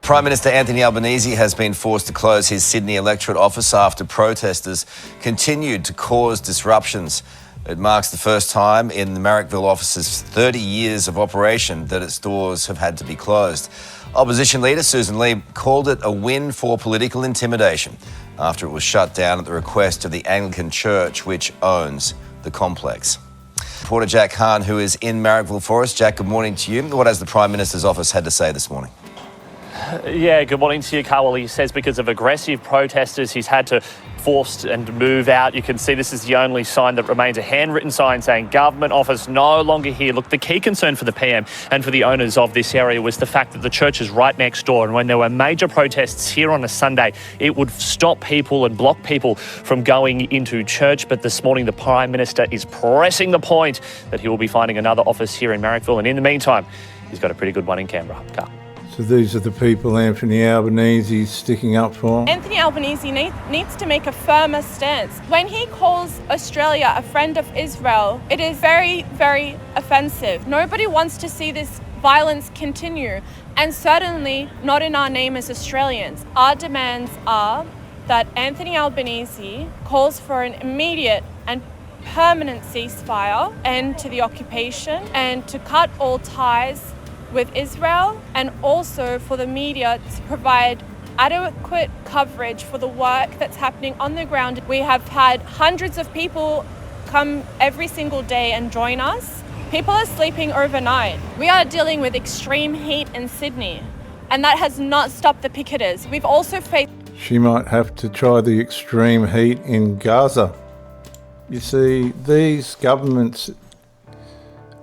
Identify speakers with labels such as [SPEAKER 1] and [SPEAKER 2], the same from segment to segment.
[SPEAKER 1] Prime Minister Anthony Albanese has been forced to close his Sydney electorate office after protesters continued to cause disruptions. It marks the first time in the Marrickville office's 30 years of operation that its doors have had to be closed. Opposition leader Susan Lee called it a win for political intimidation after it was shut down at the request of the Anglican Church, which owns the complex. Reporter Jack Hahn, who is in Marrickville for us. Jack, good morning to you. What has the Prime Minister's office had to say this morning?
[SPEAKER 2] Yeah, good morning to you, Carl. He says because of aggressive protesters, he's had to force and move out. You can see this is the only sign that remains, a handwritten sign saying government office no longer here. Look, the key concern for the PM and for the owners of this area was the fact that the church is right next door, and when there were major protests here on a Sunday, it would stop people and block people from going into church. But this morning, the Prime Minister is pressing the point that he will be finding another office here in Marrickville, and in the meantime, he's got a pretty good one in Canberra. Carl.
[SPEAKER 3] So these are the people Anthony Albanese is sticking up for?
[SPEAKER 4] Anthony Albanese needs to make a firmer stance. When he calls Australia a friend of Israel, it is very, very offensive. Nobody wants to see this violence continue, and certainly not in our name as Australians. Our demands are that Anthony Albanese calls for an immediate and permanent ceasefire, end to the occupation, and to cut all ties with Israel, and also for the media to provide adequate coverage for the work that's happening on the ground. We have had hundreds of people come every single day and join us. People are sleeping overnight. We are dealing with extreme heat in Sydney, and that has not stopped the picketers. We've also faced...
[SPEAKER 3] She might have to try the extreme heat in Gaza. You see, these governments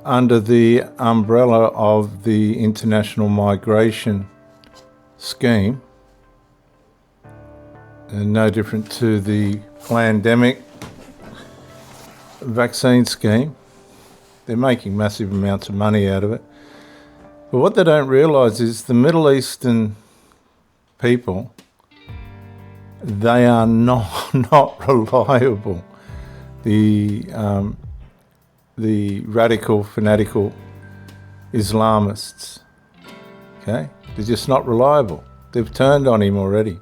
[SPEAKER 3] under the umbrella of the international migration scheme, and no different to the pandemic vaccine scheme, they're making massive amounts of money out of it. But what they don't realise is the Middle Eastern people, they are not reliable. The radical, fanatical Islamists, okay? They're just not reliable. They've turned on him already.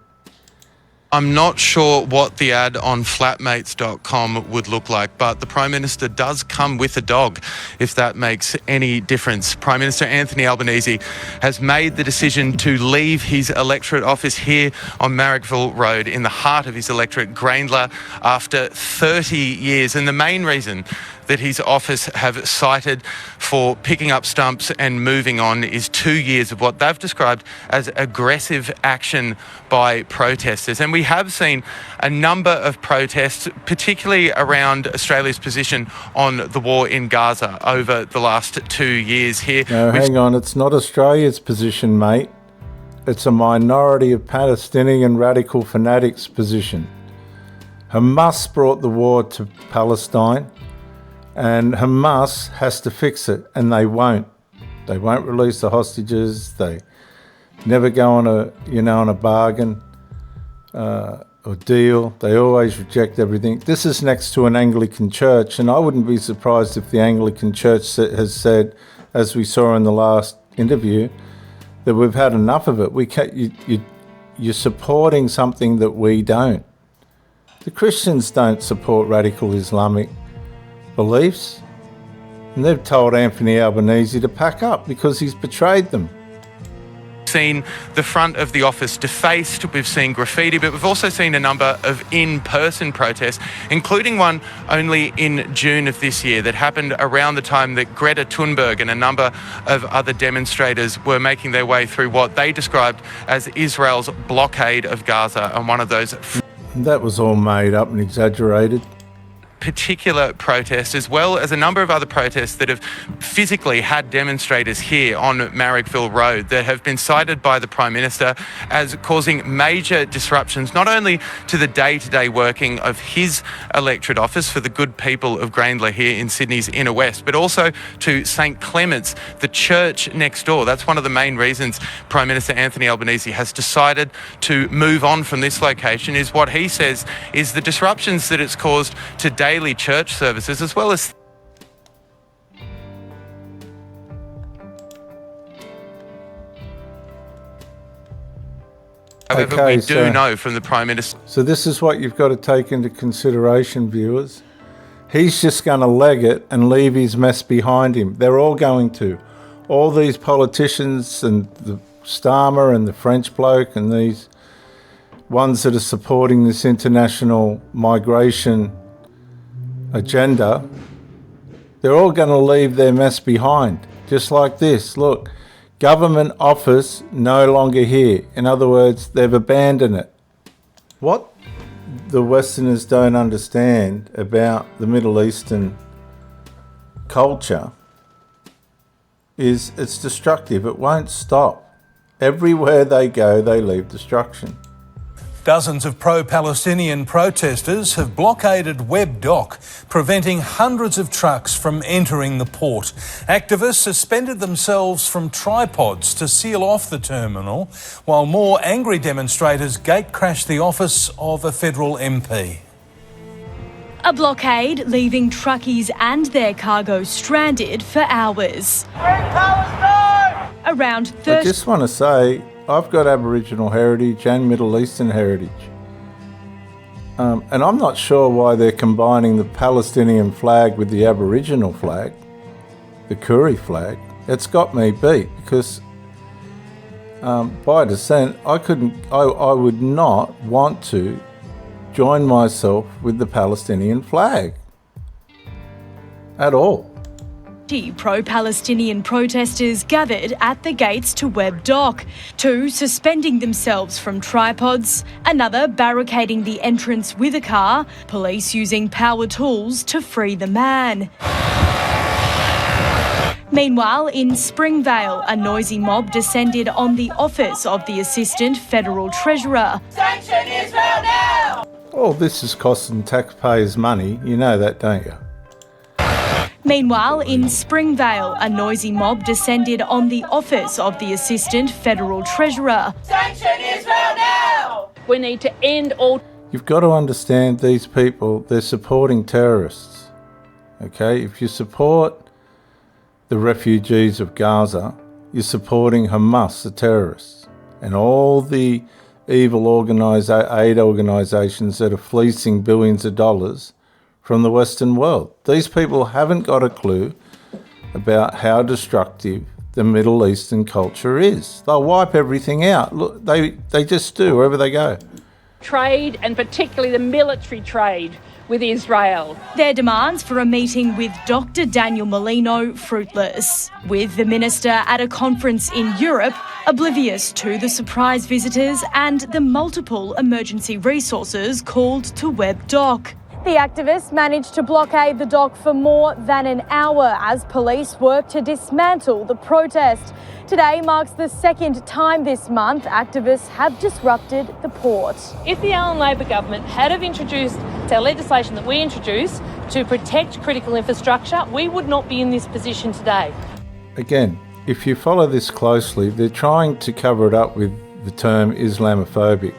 [SPEAKER 5] I'm not sure what the ad on flatmates.com would look like, but the Prime Minister does come with a dog, if that makes any difference. Prime Minister Anthony Albanese has made the decision to leave his electorate office here on Marrickville Road in the heart of his electorate, Grayndler, after 30 years. And the main reason that his office have cited for picking up stumps and moving on is 2 years of what they've described as aggressive action by protesters. And we have seen a number of protests, particularly around Australia's position on the war in Gaza over the last 2 years here.
[SPEAKER 3] No, hang on, it's not Australia's position, mate. It's a minority of Palestinian radical fanatics' position. Hamas brought the war to Palestine, and Hamas has to fix it, and they won't. They won't release the hostages. They never go on a bargain or deal. They always reject everything. This is next to an Anglican church, and I wouldn't be surprised if the Anglican church has said, as we saw in the last interview, that we've had enough of it. You're supporting something that we don't. The Christians don't support radical Islamic beliefs, and they've told Anthony Albanese to pack up because he's betrayed them.
[SPEAKER 5] Seen the front of the office defaced, we've seen graffiti, but we've also seen a number of in-person protests, including one only in June of this year that happened around the time that Greta Thunberg and a number of other demonstrators were making their way through what they described as Israel's blockade of Gaza, and one of those...
[SPEAKER 3] That was all made up and exaggerated.
[SPEAKER 5] Particular protest, as well as a number of other protests that have physically had demonstrators here on Marrickville Road that have been cited by the Prime Minister as causing major disruptions, not only to the day-to-day working of his electorate office for the good people of Grayndler here in Sydney's inner west, but also to St Clement's, the church next door. That's one of the main reasons Prime Minister Anthony Albanese has decided to move on from this location, is what he says is the disruptions that it's caused to daily church services, as well as However,
[SPEAKER 3] Okay,
[SPEAKER 5] we do
[SPEAKER 3] so-
[SPEAKER 5] know from the Prime Minister...
[SPEAKER 3] So this is what you've got to take into consideration, viewers. He's just going to leg it and leave his mess behind him. They're all going to. All these politicians and the Starmer and the French bloke and these ones that are supporting this international migration agenda, they're all going to leave their mess behind. Just like this. Look, government office no longer here. In other words, they've abandoned it. What the Westerners don't understand about the Middle Eastern culture is it's destructive. It won't stop. Everywhere they go, they leave destruction.
[SPEAKER 6] Dozens of pro-Palestinian protesters have blockaded Webb Dock, preventing hundreds of trucks from entering the port. Activists suspended themselves from tripods to seal off the terminal, while more angry demonstrators gate-crashed the office of a federal MP.
[SPEAKER 7] A blockade leaving truckies and their cargo stranded for hours. Around 30...
[SPEAKER 3] I just want to say, I've got Aboriginal heritage and Middle Eastern heritage. And I'm not sure why they're combining the Palestinian flag with the Aboriginal flag, the Koori flag. It's got me beat because by descent, I would not want to join myself with the Palestinian flag at all.
[SPEAKER 7] Pro-Palestinian protesters gathered at the gates to Webb Dock, two suspending themselves from tripods, another barricading the entrance with a car, police using power tools to free the man. Meanwhile, in Springvale, a noisy mob descended on the office of the Assistant Federal Treasurer.
[SPEAKER 4] Sanction Israel now!
[SPEAKER 3] Oh, this is costing taxpayers money. You know that, don't you?
[SPEAKER 7] Meanwhile, in Springvale, a noisy mob descended on the office of the Assistant Federal Treasurer.
[SPEAKER 4] Sanction Israel now!
[SPEAKER 8] We need to end all...
[SPEAKER 3] You've got to understand these people, they're supporting terrorists. Okay? If you support the refugees of Gaza, you're supporting Hamas, the terrorists, and all the evil aid organisations that are fleecing billions of dollars from the Western world. These people haven't got a clue about how destructive the Middle Eastern culture is. They'll wipe everything out. Look, they just do wherever they go.
[SPEAKER 8] trade, and particularly the military trade with Israel.
[SPEAKER 7] Their demands for a meeting with Dr. Daniel Molino fruitless, with the minister at a conference in Europe oblivious to the surprise visitors and the multiple emergency resources called to Webb Dock.
[SPEAKER 9] The activists managed to blockade the dock for more than an hour as police work to dismantle the protest. Today marks the second time this month activists have disrupted the port.
[SPEAKER 8] If the Allen Labor government had have introduced the legislation that we introduced to protect critical infrastructure, we would not be in this position today.
[SPEAKER 3] Again, if you follow this closely, they're trying to cover it up with the term Islamophobic.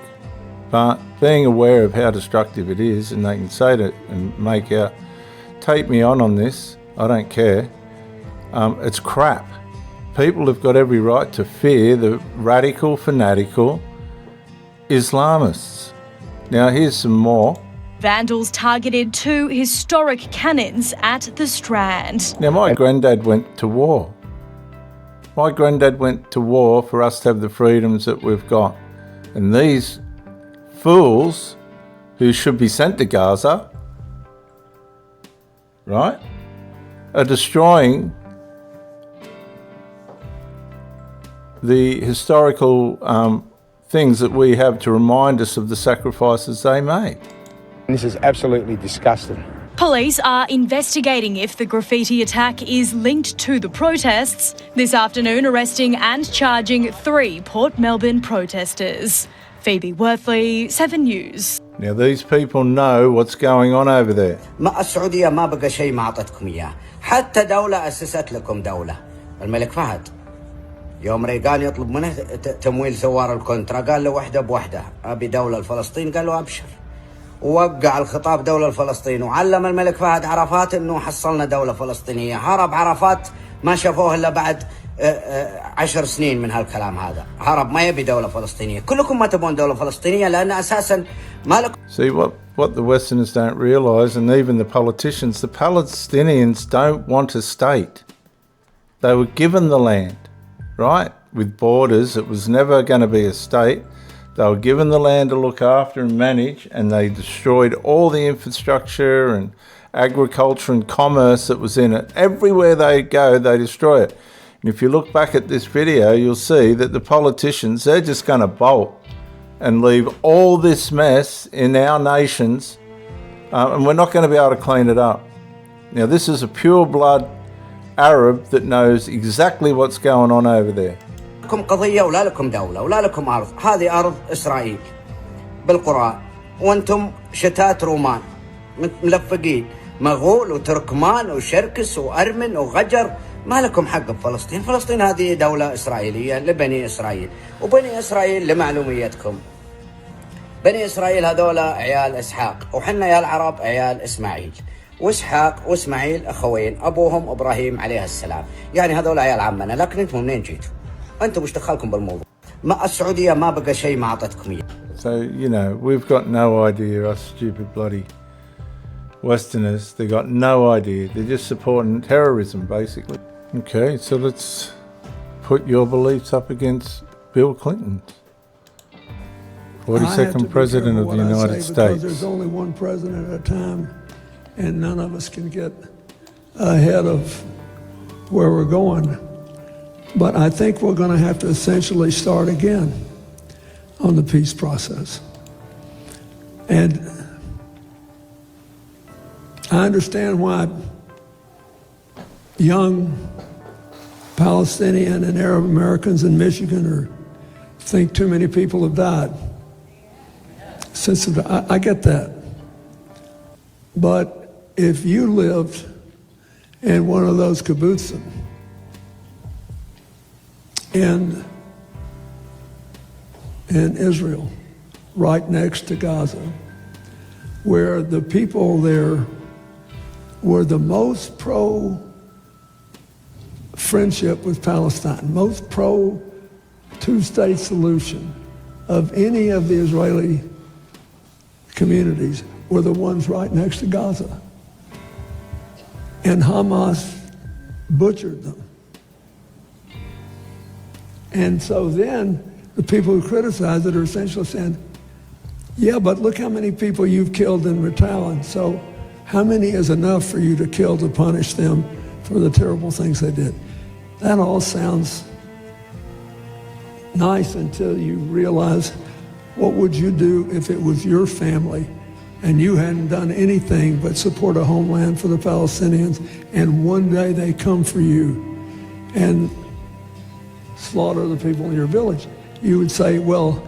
[SPEAKER 3] But being aware of how destructive it is, and they can say it and make out, take me on this, I don't care. It's crap. People have got every right to fear the radical, fanatical Islamists. Now here's some more.
[SPEAKER 7] Vandals targeted two historic cannons at the Strand.
[SPEAKER 3] Now my granddad went to war. My granddad went to war for us to have the freedoms that we've got. And these fools who should be sent to Gaza, right, are destroying the historical things that we have to remind us of the sacrifices they made.
[SPEAKER 10] This is absolutely disgusting.
[SPEAKER 7] Police are investigating if the graffiti attack is linked to the protests, this afternoon arresting and charging 3 Port Melbourne protesters. Phoebe Worthley, 7 News.
[SPEAKER 3] Now these people know what's going on over there.
[SPEAKER 11] ما السعودية ما بقى شيء ما أعطتكم إياه، حتى دولة أسست لكم دولة، الملك فهد. يوم ريغان يطلب منه تمويل سوار الكونترا قال له وحدة بوحدة، أبي دولة لفلسطين، قال له أبشر. ووقع الخطاب دولة لفلسطين، وعلم الملك فهد عرفات إنه حصلنا دولة فلسطينية، هرب عرفات ما شافوه إلا بعد 10 سنين من هالكلام هذا. عرب ما يبي دولة فلسطينية. كلكم ما تبون دولة فلسطينية لأن أساسا ما لكم.
[SPEAKER 3] See, what the Westerners don't realise, and even the politicians, the Palestinians don't want a state. They were given the land, right? With borders, it was never going to be a state. They were given the land to look after and manage, and they destroyed all the infrastructure and agriculture and commerce that was in it. Everywhere they go, they destroy it. And if you look back at this video, you'll see that the politicians, they're just going to bolt and leave all this mess in our nations, and we're not going to be able to clean it up. Now, this is a pure blood Arab that knows exactly what's going on over there.
[SPEAKER 11] لكم قضية ولا لكم دولة ولا لكم أرض. هذه أرض إسرائيل بالقرآن، وأنتم شتات رومان ملفقين، مغول وتركمان وشركس وأرمن وغجر. ما لكم حق بفلسطين. فلسطين هذه دولة إسرائيلية لبني إسرائيل، وبني إسرائيل لمعلوميتكم، بني إسرائيل هذولا عيال إسحاق، وحنا يا العرب عيال إسماعيل، وإسحاق وإسماعيل أخوين، أبوهم إبراهيم عليه السلام. يعني هذولا عيال عمنا. لكن أنتم منين جيتوا؟ أنتم وش دخلكم بالموضوع؟ ما السعودية ما بقى شيء ما أعطتكم إياه.
[SPEAKER 3] So, you know, we've got no idea, us stupid bloody Westerners, they got no idea. They're just supporting terrorism, basically. Okay, so let's put your beliefs up against Bill Clinton's. 42nd President of the United States.
[SPEAKER 12] There's only one president at a time, and none of us can get ahead of where we're going. But I think we're going to have to essentially start again on the peace process. And I understand why young Palestinian and Arab Americans in Michigan think too many people have died. I get that. But if you lived in one of those kibbutzim in Israel, right next to Gaza, where the people there were the most pro-friendship with Palestine, most pro-two-state solution of any of the Israeli communities, were the ones right next to Gaza. And Hamas butchered them. And so then the people who criticize it are essentially saying, yeah, but look how many people you've killed in Ritalin. So how many is enough for you to kill to punish them for the terrible things they did? That all sounds nice until you realize, what would you do if it was your family and you hadn't done anything but support a homeland for the Palestinians, and one day they come for you and slaughter the people in your village? You would say, well,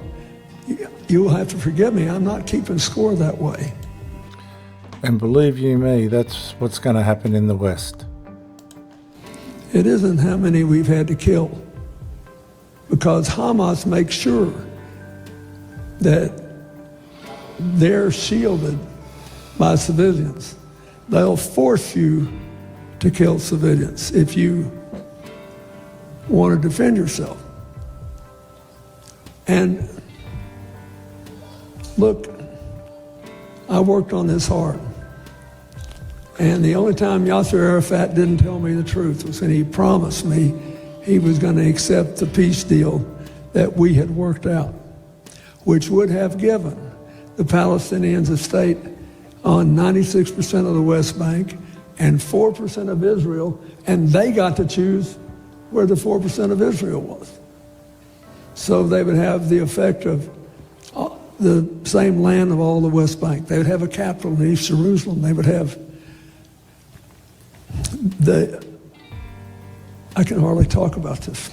[SPEAKER 12] you'll have to forgive me, I'm not keeping score that way.
[SPEAKER 3] And believe you me, that's what's going to happen in the West.
[SPEAKER 12] It isn't how many we've had to kill, because Hamas makes sure that they're shielded by civilians. They'll force you to kill civilians if you want to defend yourself. And look, I worked on this hard. And the only time Yasser Arafat didn't tell me the truth was when he promised me he was going to accept the peace deal that we had worked out, which would have given the Palestinians a state on 96% of the West Bank and 4% of Israel, and they got to choose where the 4% of Israel was. So they would have the effect of the same land of all the West Bank. They would have a capital in East Jerusalem. They would have I can hardly talk about this.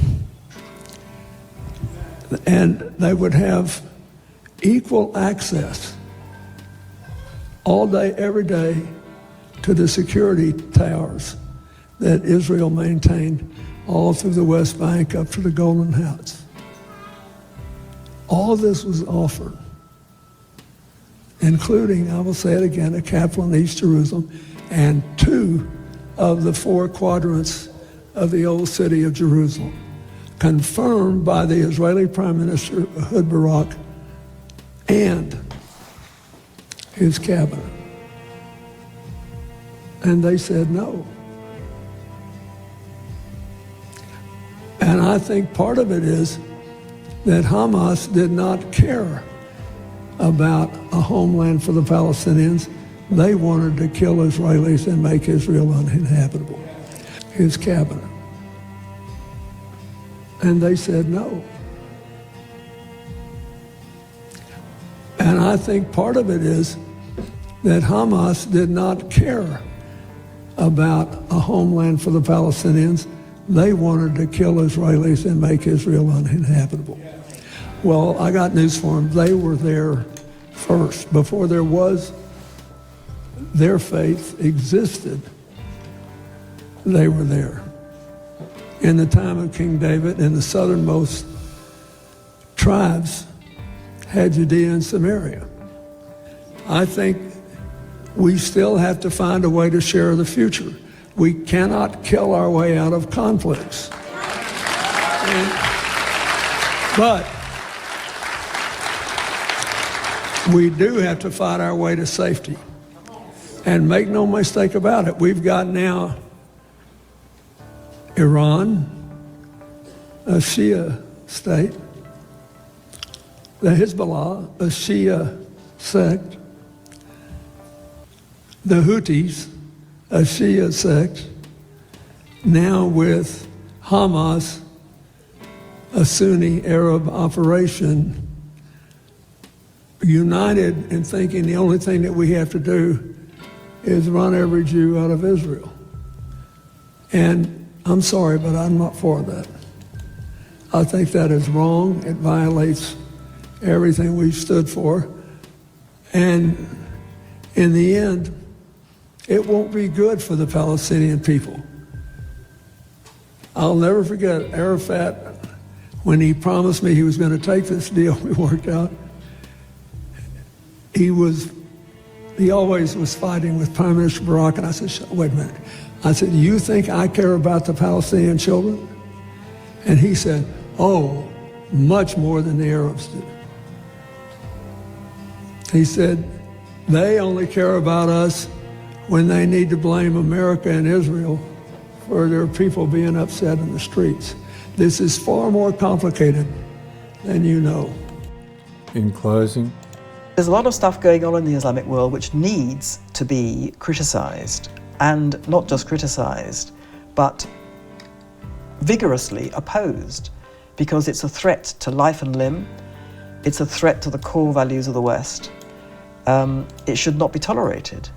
[SPEAKER 12] And they would have equal access all day, every day, to the security towers that Israel maintained all through the West Bank up to the Golden Heights. All this was offered, including, I will say it again, a capital in East Jerusalem and 2 of the 4 quadrants of the old city of Jerusalem, confirmed by the Israeli Prime Minister Ehud Barak and his cabinet. And they said no. And I think part of it is that Hamas did not care about a homeland for the Palestinians. They wanted to kill Israelis and make Israel uninhabitable. His cabinet. And they said no. And I think part of it is that Hamas did not care about a homeland for the Palestinians. They wanted to kill Israelis and make Israel uninhabitable. Well, I got news for them. They were there first. Before there was, their faith existed. They were there. In the time of King David, and the southernmost tribes had Judea and Samaria. I think we still have to find a way to share the future. We cannot kill our way out of conflicts. But we do have to fight our way to safety. And make no mistake about it, we've got now Iran, a Shia state, the Hezbollah, a Shia sect, the Houthis, a Shia sect, now with Hamas, a Sunni Arab operation, united in thinking the only thing that we have to do is run every Jew out of Israel. And I'm sorry, but I'm not for that. I think that is wrong. It violates everything we've stood for. And in the end, it won't be good for the Palestinian people. I'll never forget Arafat, when he promised me he was going to take this deal we worked out. He always was fighting with Prime Minister Barak, and I said, wait a minute. I said, do you think I care about the Palestinian children? And he said, oh, much more than the Arabs do. He said, they only care about us when they need to blame America and Israel for their people being upset in the streets. This is far more complicated than you know.
[SPEAKER 3] In closing,
[SPEAKER 13] there's a lot of stuff going on in the Islamic world which needs to be criticized, and not just criticized, but vigorously opposed, because it's a threat to life and limb, it's a threat to the core values of the West. It should not be tolerated.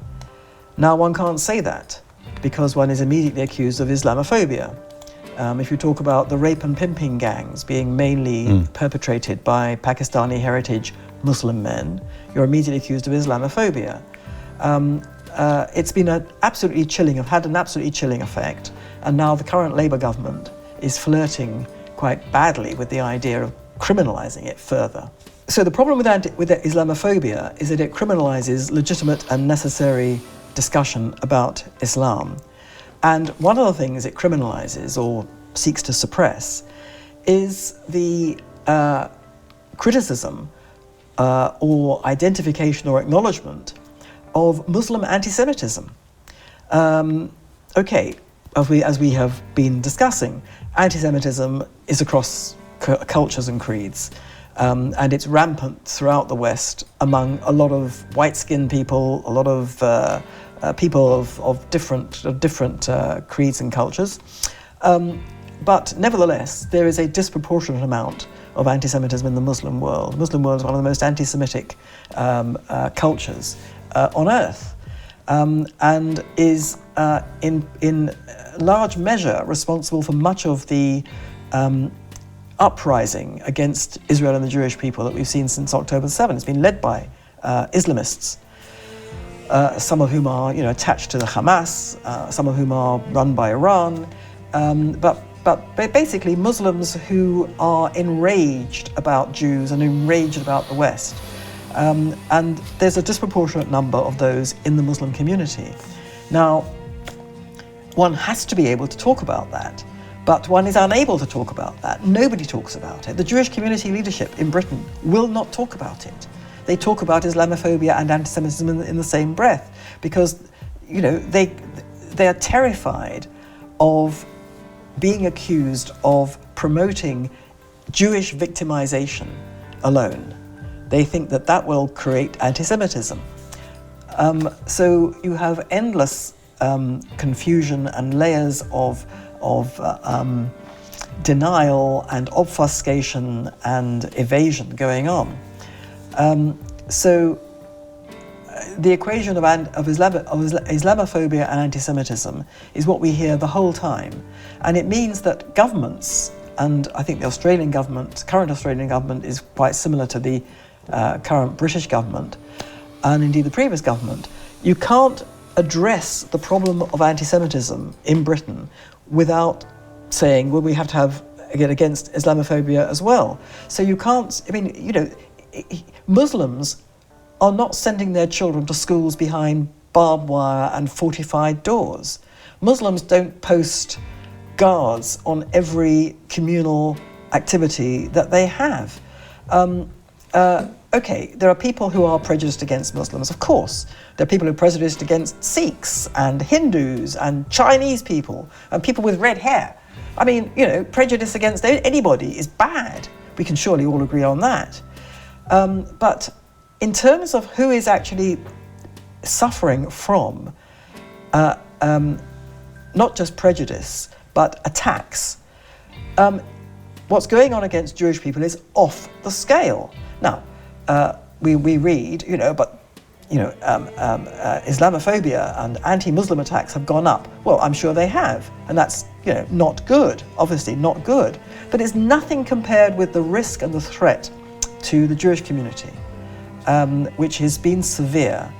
[SPEAKER 13] Now, one can't say that because one is immediately accused of Islamophobia. If you talk about the rape and pimping gangs being mainly perpetrated by Pakistani heritage Muslim men, you're immediately accused of Islamophobia. It's been had an absolutely chilling effect, and now the current Labour government is flirting quite badly with the idea of criminalising it further. So the problem with Islamophobia is that it criminalises legitimate and necessary discussion about Islam. And one of the things it criminalises or seeks to suppress is the criticism or identification or acknowledgement of Muslim anti-Semitism. Okay, as we have been discussing, anti-Semitism is across cultures and creeds, and it's rampant throughout the West among a lot of white-skinned people, a lot of people of different creeds and cultures. But nevertheless, there is a disproportionate amount of anti-Semitism in the Muslim world. The Muslim world is one of the most anti-Semitic cultures on earth, and is in large measure responsible for much of the uprising against Israel and the Jewish people that we've seen since October 7. It's been led by Islamists, some of whom are attached to the Hamas, some of whom are run by Iran, but basically Muslims who are enraged about Jews and enraged about the West. And there's a disproportionate number of those in the Muslim community. Now, one has to be able to talk about that, but one is unable to talk about that. Nobody talks about it. The Jewish community leadership in Britain will not talk about it. They talk about Islamophobia and anti-Semitism in the same breath because, you know, they are terrified of being accused of promoting Jewish victimization alone. They think that that will create anti-Semitism. So you have endless confusion and layers of denial and obfuscation and evasion going on. So the equation of Islamophobia and anti-Semitism is what we hear the whole time. And it means that governments, and I think the Australian government, current Australian government is quite similar to the current British government, and indeed the previous government, you can't address the problem of anti-Semitism in Britain without saying, well, we have to have, again, against Islamophobia as well. So you can't, I mean, you know, Muslims are not sending their children to schools behind barbed wire and fortified doors. Muslims don't post guards on every communal activity that they have. Okay, there are people who are prejudiced against Muslims, of course. There are people who are prejudiced against Sikhs and Hindus and Chinese people and people with red hair. I mean, you know, prejudice against anybody is bad. We can surely all agree on that. But in terms of who is actually suffering from not just prejudice, but attacks, what's going on against Jewish people is off the scale. Now, we read, you know, but, you know, Islamophobia and anti-Muslim attacks have gone up. Well, I'm sure they have, and that's, you know, not good, obviously not good. But it's nothing compared with the risk and the threat to the Jewish community, which has been severe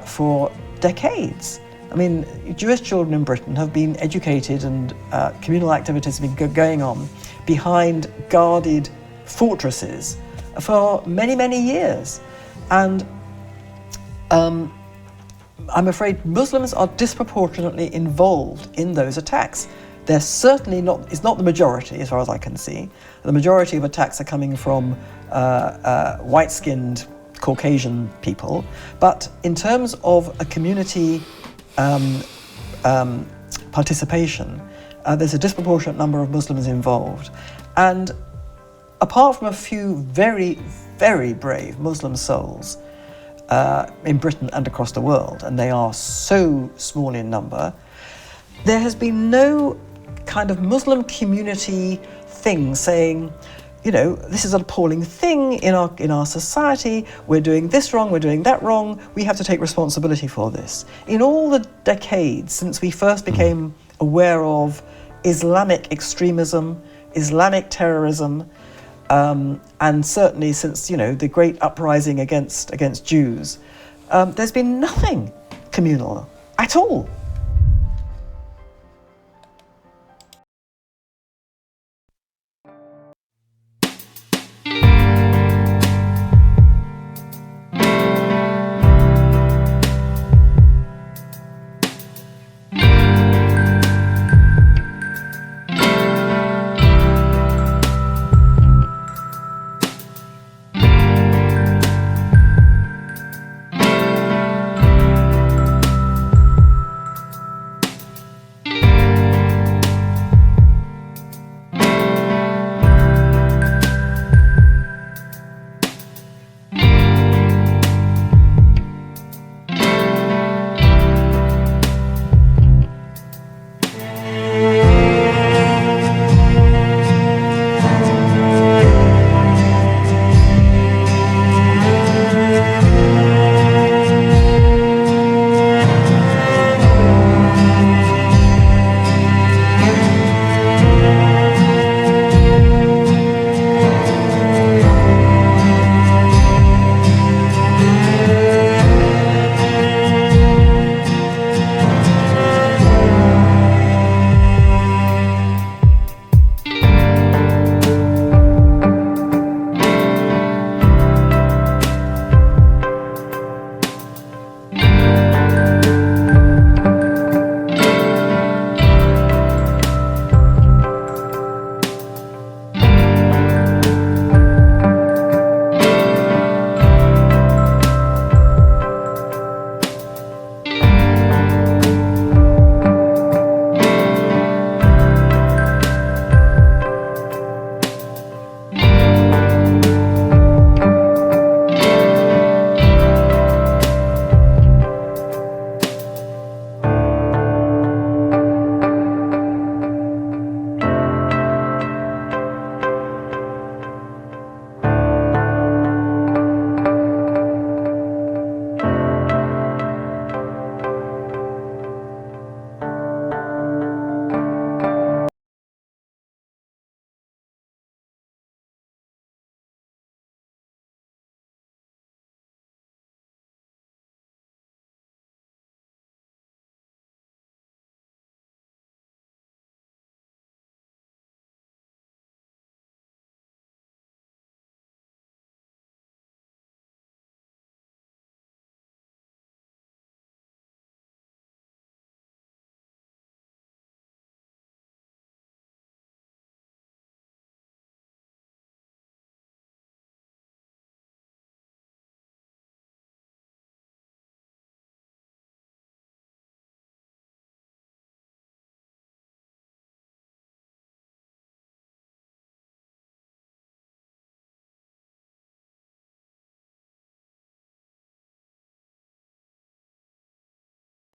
[SPEAKER 13] for decades. I mean, Jewish children in Britain have been educated and communal activities have been going on behind guarded fortresses for many, many years. And I'm afraid Muslims are disproportionately involved in those attacks. They're certainly not, it's not the majority as far as I can see. The majority of attacks are coming from white-skinned Caucasian people. But in terms of a community participation, there's a disproportionate number of Muslims involved. And apart from a few very, very brave Muslim souls in Britain and across the world, and they are so small in number, there has been no kind of Muslim community thing saying, you know, this is an appalling thing in our society, we're doing this wrong, we're doing that wrong, we have to take responsibility for this. In all the decades since we first became aware of Islamic extremism, Islamic terrorism, and certainly since, you know, the great uprising against Jews, there's been nothing communal at all.